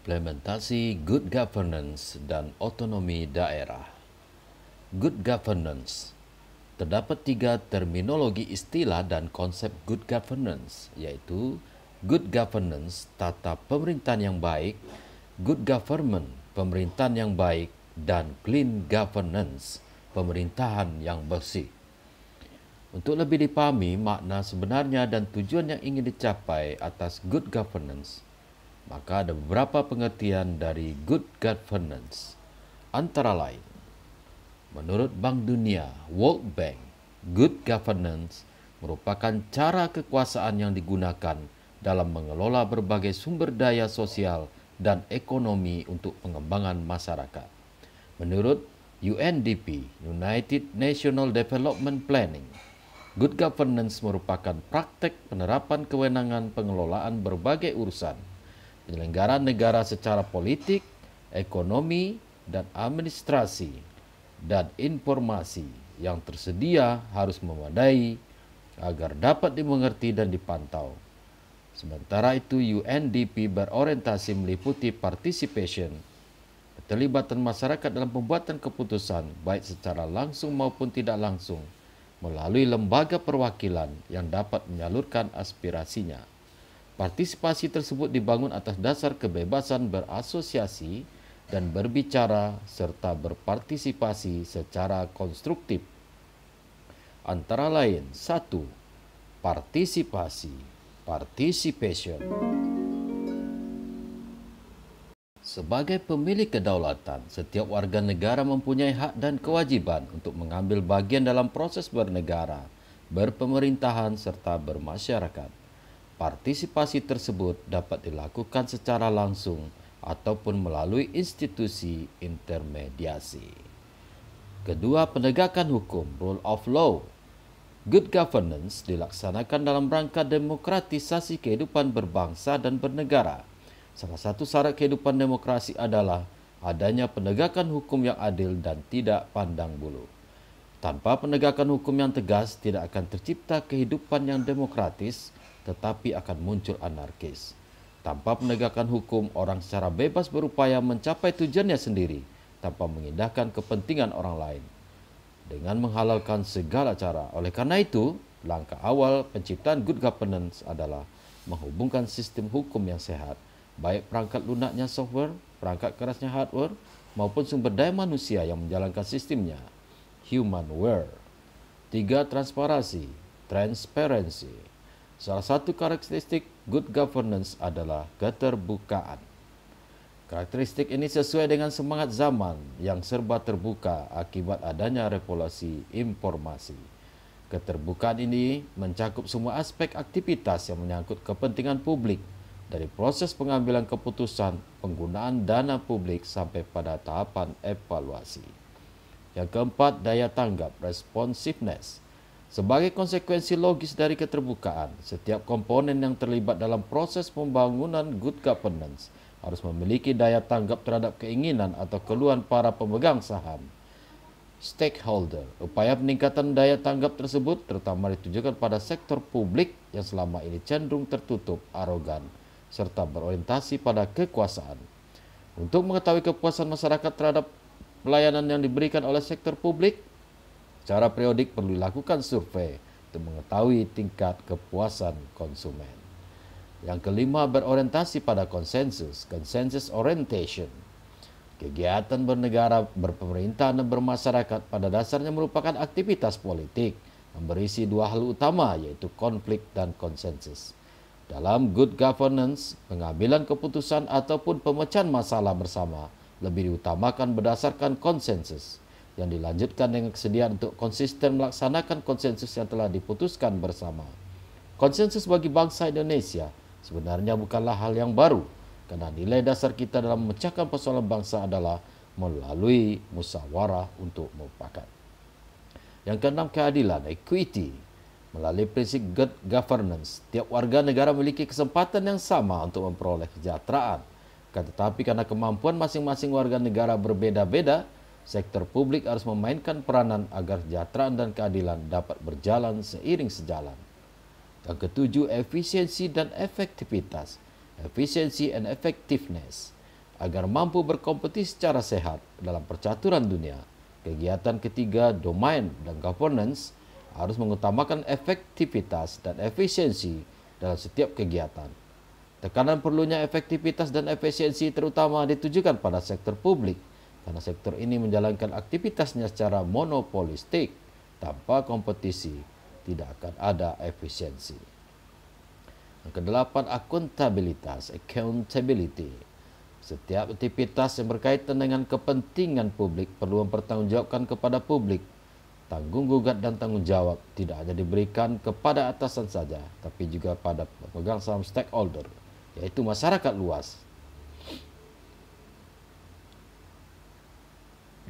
Implementasi good governance dan otonomi daerah. Good governance. Terdapat tiga terminologi istilah dan konsep good governance, yaitu good governance, tata pemerintahan yang baik, good government, pemerintahan yang baik, dan clean governance, pemerintahan yang bersih. Untuk lebih dipahami makna sebenarnya dan tujuan yang ingin dicapai atas good governance, maka ada beberapa pengertian dari good governance. Antara lain, menurut Bank Dunia, World Bank, good governance merupakan cara kekuasaan yang digunakan dalam mengelola berbagai sumber daya sosial dan ekonomi untuk pengembangan masyarakat. Menurut UNDP, United National Development Planning, good governance merupakan praktek penerapan kewenangan pengelolaan berbagai urusan penyelenggaraan negara secara politik, ekonomi, dan administrasi, dan informasi yang tersedia harus memadai agar dapat dimengerti dan dipantau. Sementara itu, UNDP berorientasi meliputi participation, keterlibatan masyarakat dalam pembuatan keputusan, baik secara langsung maupun tidak langsung, melalui lembaga perwakilan yang dapat menyalurkan aspirasinya. Partisipasi tersebut dibangun atas dasar kebebasan berasosiasi dan berbicara serta berpartisipasi secara konstruktif. Antara lain, 1. Partisipasi, participation. Sebagai pemilik kedaulatan, setiap warga negara mempunyai hak dan kewajiban untuk mengambil bagian dalam proses bernegara, berpemerintahan, serta bermasyarakat. Partisipasi tersebut dapat dilakukan secara langsung ataupun melalui institusi intermediasi. Kedua, penegakan hukum, rule of law. Good governance dilaksanakan dalam rangka demokratisasi kehidupan berbangsa dan bernegara. Salah satu syarat kehidupan demokrasi adalah adanya penegakan hukum yang adil dan tidak pandang bulu. Tanpa penegakan hukum yang tegas, tidak akan tercipta kehidupan yang demokratis, tetapi akan muncul anarkis. Tanpa penegakan hukum, orang secara bebas berupaya mencapai tujuannya sendiri, tanpa mengindahkan kepentingan orang lain, dengan menghalalkan segala cara. Oleh karena itu, langkah awal penciptaan good governance adalah menghubungkan sistem hukum yang sehat, baik perangkat lunaknya software, perangkat kerasnya hardware, maupun sumber daya manusia yang menjalankan sistemnya, humanware. 3. Transparansi. Salah satu karakteristik good governance adalah keterbukaan. Karakteristik ini sesuai dengan semangat zaman yang serba terbuka akibat adanya revolusi informasi. Keterbukaan ini mencakup semua aspek aktivitas yang menyangkut kepentingan publik, dari proses pengambilan keputusan, penggunaan dana publik sampai pada tahapan evaluasi. Yang keempat, daya tanggap, responsiveness. Sebagai konsekuensi logis dari keterbukaan, setiap komponen yang terlibat dalam proses pembangunan good governance harus memiliki daya tanggap terhadap keinginan atau keluhan para pemegang saham, stakeholder. Upaya peningkatan daya tanggap tersebut terutama ditujukan pada sektor publik yang selama ini cenderung tertutup, arogan, serta berorientasi pada kekuasaan. Untuk mengetahui kepuasan masyarakat terhadap pelayanan yang diberikan oleh sektor publik, secara periodik perlu dilakukan survei untuk mengetahui tingkat kepuasan konsumen. Yang kelima, berorientasi pada konsensus, consensus orientation. Kegiatan bernegara, berpemerintahan, dan bermasyarakat pada dasarnya merupakan aktivitas politik yang berisi dua hal utama, yaitu konflik dan konsensus. Dalam good governance, pengambilan keputusan ataupun pemecahan masalah bersama lebih diutamakan berdasarkan konsensus, yang dilanjutkan dengan kesediaan untuk konsisten melaksanakan konsensus yang telah diputuskan bersama. Konsensus bagi bangsa Indonesia sebenarnya bukanlah hal yang baru, karena nilai dasar kita dalam memecahkan persoalan bangsa adalah melalui musyawarah untuk mufakat. Yang keenam, keadilan, equity. Melalui prinsip good governance, tiap warga negara memiliki kesempatan yang sama untuk memperoleh kesejahteraan. Tetapi karena kemampuan masing-masing warga negara berbeda-beda, sektor publik harus memainkan peranan agar kesejahteraan dan keadilan dapat berjalan seiring sejalan. Yang ketujuh, efisiensi dan efektivitas. Efficiency and effectiveness. agar mampu berkompetisi secara sehat dalam percaturan dunia. Kegiatan ketiga, domain dan governance, harus mengutamakan efektivitas dan efisiensi dalam setiap kegiatan. Tekanan perlunya efektivitas dan efisiensi terutama ditujukan pada sektor publik, karena sektor ini menjalankan aktivitasnya secara monopolistik. Tanpa kompetisi, tidak akan ada efisiensi. Yang kedelapan, akuntabilitas, accountability. Setiap aktivitas yang berkaitan dengan kepentingan publik perlu mempertanggungjawabkan kepada publik. Tanggung gugat dan tanggung jawab tidak hanya diberikan kepada atasan saja, tapi juga pada pemegang saham stakeholder, yaitu masyarakat luas.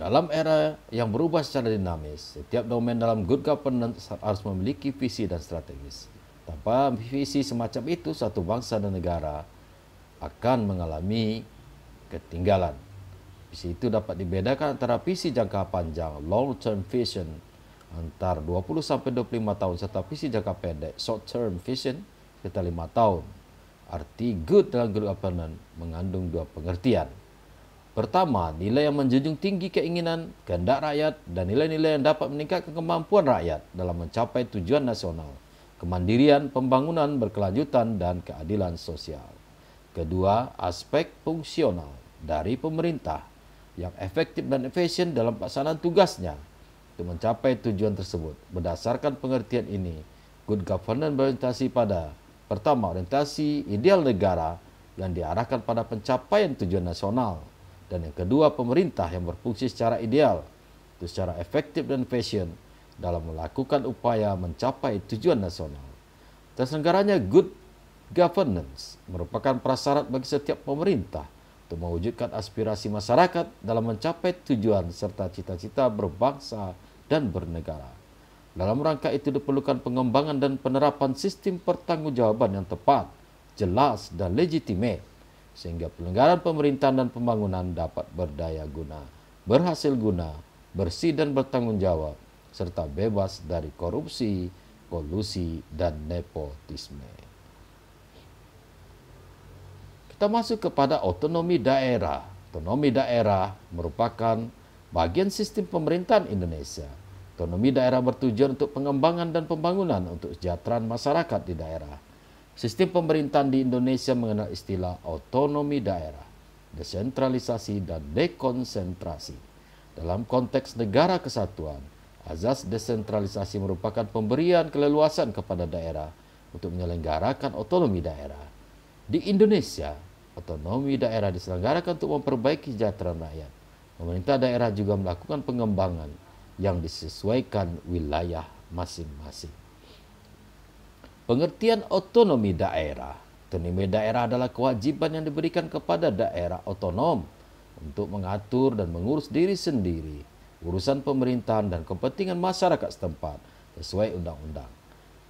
Dalam era yang berubah secara dinamis, setiap domain dalam good governance harus memiliki visi dan strategis. Tanpa visi semacam itu, satu bangsa dan negara akan mengalami ketinggalan. Visi itu dapat dibedakan antara visi jangka panjang, long term vision, antar 20-25 tahun, serta visi jangka pendek, short term vision, sekitar 5 tahun. Arti good dalam good governance mengandung dua pengertian. Pertama, nilai yang menjunjung tinggi keinginan, kehendak rakyat, dan nilai-nilai yang dapat meningkatkan kemampuan rakyat dalam mencapai tujuan nasional, kemandirian, pembangunan berkelanjutan, dan keadilan sosial. Kedua, aspek fungsional dari pemerintah yang efektif dan efisien dalam pelaksanaan tugasnya untuk mencapai tujuan tersebut. Berdasarkan pengertian ini, good governance berorientasi pada: pertama, orientasi ideal negara yang diarahkan pada pencapaian tujuan nasional, dan yang kedua, pemerintah yang berfungsi secara ideal itu secara efektif dan efisien dalam melakukan upaya mencapai tujuan nasional. Terselenggaranya good governance merupakan prasyarat bagi setiap pemerintah untuk mewujudkan aspirasi masyarakat dalam mencapai tujuan serta cita-cita berbangsa dan bernegara. Dalam rangka itu diperlukan pengembangan dan penerapan sistem pertanggungjawaban yang tepat, jelas, dan legitimate, sehingga penyelenggaraan pemerintahan dan pembangunan dapat berdaya guna, berhasil guna, bersih dan bertanggung jawab, serta bebas dari korupsi, kolusi, dan nepotisme. Kita masuk kepada otonomi daerah. Otonomi daerah merupakan bagian sistem pemerintahan Indonesia. Otonomi daerah bertujuan untuk pengembangan dan pembangunan untuk kesejahteraan masyarakat di daerah. Sistem pemerintahan di Indonesia mengenal istilah otonomi daerah, desentralisasi, dan dekonsentrasi. Dalam konteks negara kesatuan, azas desentralisasi merupakan pemberian keleluasan kepada daerah untuk menyelenggarakan otonomi daerah. Di Indonesia, otonomi daerah diselenggarakan untuk memperbaiki kesejahteraan rakyat. Pemerintah daerah juga melakukan pengembangan yang disesuaikan wilayah masing-masing. Pengertian otonomi daerah. Otonomi daerah adalah kewajiban yang diberikan kepada daerah otonom untuk mengatur dan mengurus diri sendiri, urusan pemerintahan dan kepentingan masyarakat setempat sesuai undang-undang.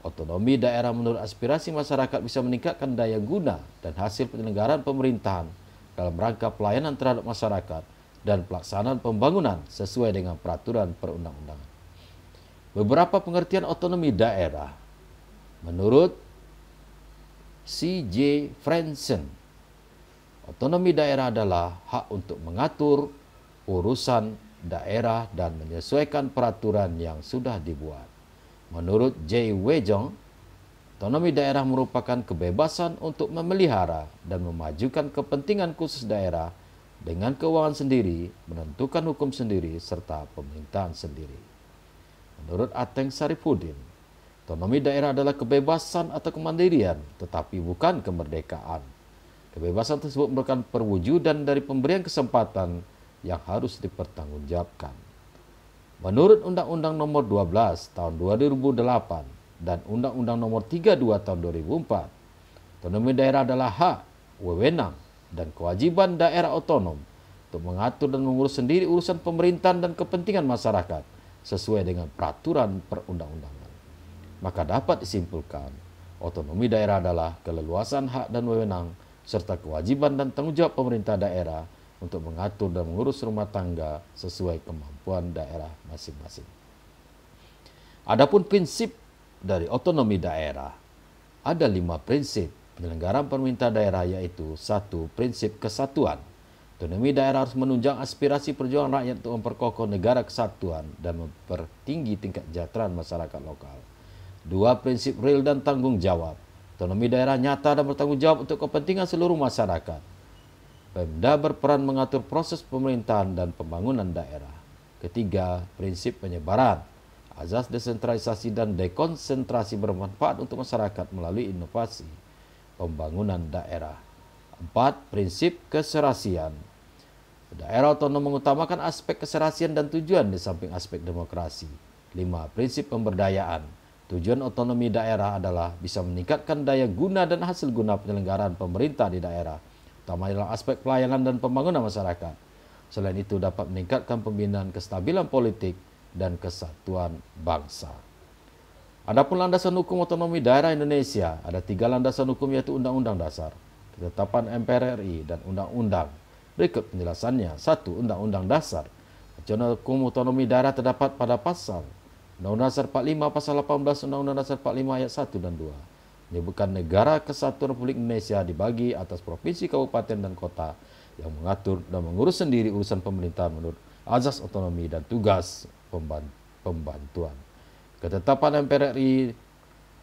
Otonomi daerah menurut aspirasi masyarakat bisa meningkatkan daya guna dan hasil penyelenggaraan pemerintahan dalam rangka pelayanan terhadap masyarakat dan pelaksanaan pembangunan sesuai dengan peraturan perundang-undangan. Beberapa pengertian otonomi daerah. Menurut C.J. Franzen, otonomi daerah adalah hak untuk mengatur urusan daerah dan menyesuaikan peraturan yang sudah dibuat. Menurut J. Wejong, otonomi daerah merupakan kebebasan untuk memelihara dan memajukan kepentingan khusus daerah dengan keuangan sendiri, menentukan hukum sendiri, serta pemerintahan sendiri. Menurut Ateng Sarifudin, otonomi daerah adalah kebebasan atau kemandirian, tetapi bukan kemerdekaan. Kebebasan tersebut merupakan perwujudan dari pemberian kesempatan yang harus dipertanggungjawabkan. Menurut Undang-Undang Nomor 12 Tahun 2008 dan Undang-Undang Nomor 32 Tahun 2004, otonomi daerah adalah hak, wewenang, dan kewajiban daerah otonom untuk mengatur dan mengurus sendiri urusan pemerintahan dan kepentingan masyarakat sesuai dengan peraturan perundang-undangan. Maka dapat disimpulkan, otonomi daerah adalah keleluasan hak dan wewenang serta kewajiban dan tanggung jawab pemerintah daerah untuk mengatur dan mengurus rumah tangga sesuai kemampuan daerah masing-masing. Adapun prinsip dari otonomi daerah, ada 5 prinsip penyelenggaraan pemerintah daerah, yaitu 1. Prinsip kesatuan. Otonomi daerah harus menunjang aspirasi perjuangan rakyat untuk memperkokoh negara kesatuan dan mempertinggi tingkat kesejahteraan masyarakat lokal. 2. Prinsip real dan tanggung jawab. Otonomi daerah nyata dan bertanggung jawab untuk kepentingan seluruh masyarakat. Pemda berperan mengatur proses pemerintahan dan pembangunan daerah. Ketiga, prinsip penyebaran. Azas desentralisasi dan dekonsentrasi bermanfaat untuk masyarakat melalui inovasi pembangunan daerah. 4. Prinsip keserasian. Daerah otonom mengutamakan aspek keserasian dan tujuan di samping aspek demokrasi. 5. Prinsip pemberdayaan. Tujuan otonomi daerah adalah bisa meningkatkan daya guna dan hasil guna penyelenggaraan pemerintah di daerah, terutama dalam aspek pelayanan dan pembangunan masyarakat. Selain itu dapat meningkatkan pembinaan kestabilan politik dan kesatuan bangsa. Adapun landasan hukum otonomi daerah Indonesia, ada 3 landasan hukum yaitu Undang-Undang Dasar, Ketetapan MPR RI, dan Undang-Undang. Berikut penjelasannya. 1. Undang-Undang Dasar. Acuan hukum otonomi daerah terdapat pada pasal Undang-Undang Dasar 45, pasal 18 Undang-Undang Dasar 45 ayat 1 dan 2. Menyebutkan negara kesatuan Republik Indonesia dibagi atas provinsi, kabupaten, dan kota yang mengatur dan mengurus sendiri urusan pemerintahan menurut azas otonomi dan tugas pembantuan. Ketetapan MPR RI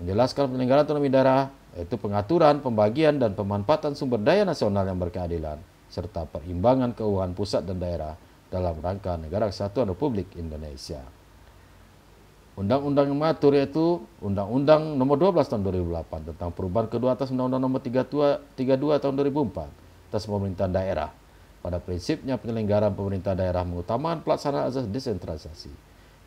menjelaskan penyelenggaraan otonomi daerah yaitu pengaturan, pembagian, dan pemanfaatan sumber daya nasional yang berkeadilan, serta perimbangan keuangan pusat dan daerah dalam rangka negara kesatuan Republik Indonesia. Undang-undang yang mengatur yaitu Undang-Undang Nomor 12 Tahun 2008 tentang perubahan kedua atas Undang-Undang Nomor 32 Tahun 2004 atas pemerintahan daerah. Pada prinsipnya penyelenggaraan pemerintah daerah mengutamakan pelaksanaan azas desentralisasi.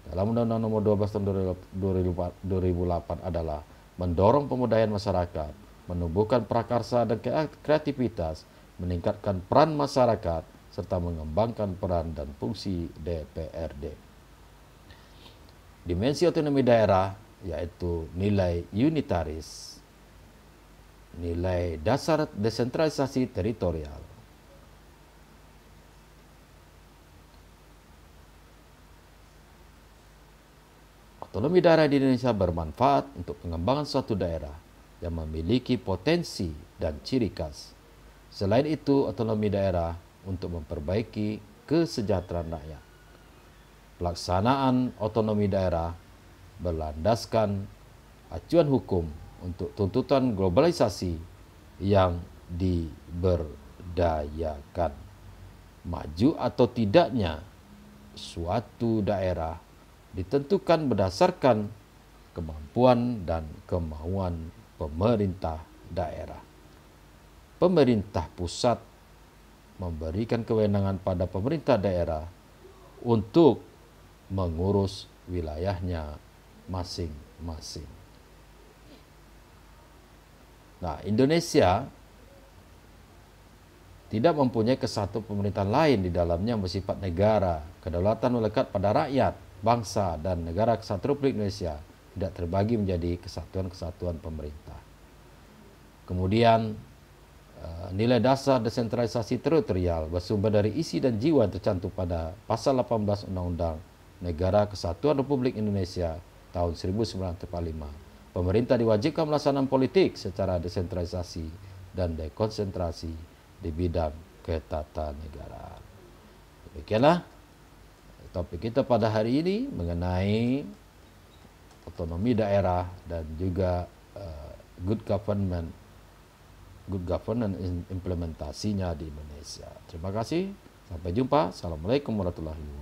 Dalam Undang-Undang Nomor 12 Tahun 2008 adalah mendorong pemberdayaan masyarakat, menumbuhkan prakarsa dan kreativitas, meningkatkan peran masyarakat, serta mengembangkan peran dan fungsi DPRD. Dimensi otonomi daerah yaitu nilai unitaris, nilai dasar desentralisasi teritorial. Otonomi daerah di Indonesia bermanfaat untuk pengembangan suatu daerah yang memiliki potensi dan ciri khas. Selain itu, otonomi daerah untuk memperbaiki kesejahteraan rakyat. Pelaksanaan otonomi daerah berlandaskan acuan hukum untuk tuntutan globalisasi yang diberdayakan. Maju atau tidaknya suatu daerah ditentukan berdasarkan kemampuan dan kemauan pemerintah daerah. Pemerintah pusat memberikan kewenangan pada pemerintah daerah untuk mengurus wilayahnya masing-masing. Nah, Indonesia tidak mempunyai kesatuan pemerintahan lain di dalamnya yang bersifat negara. Kedaulatan melekat pada rakyat, bangsa, dan negara kesatuan Republik Indonesia tidak terbagi menjadi kesatuan-kesatuan pemerintah. Kemudian nilai dasar desentralisasi teritorial bersumber dari isi dan jiwa yang tercantum pada pasal 18 Undang-Undang Negara Kesatuan Republik Indonesia tahun 1945. Pemerintah diwajibkan melaksanakan politik secara desentralisasi dan dekonsentrasi di bidang ketatanegaraan. Demikianlah topik kita pada hari ini mengenai otonomi daerah dan juga good governance implementasinya di Indonesia. Terima kasih. Sampai jumpa. Assalamualaikum warahmatullahi wabarakatuh.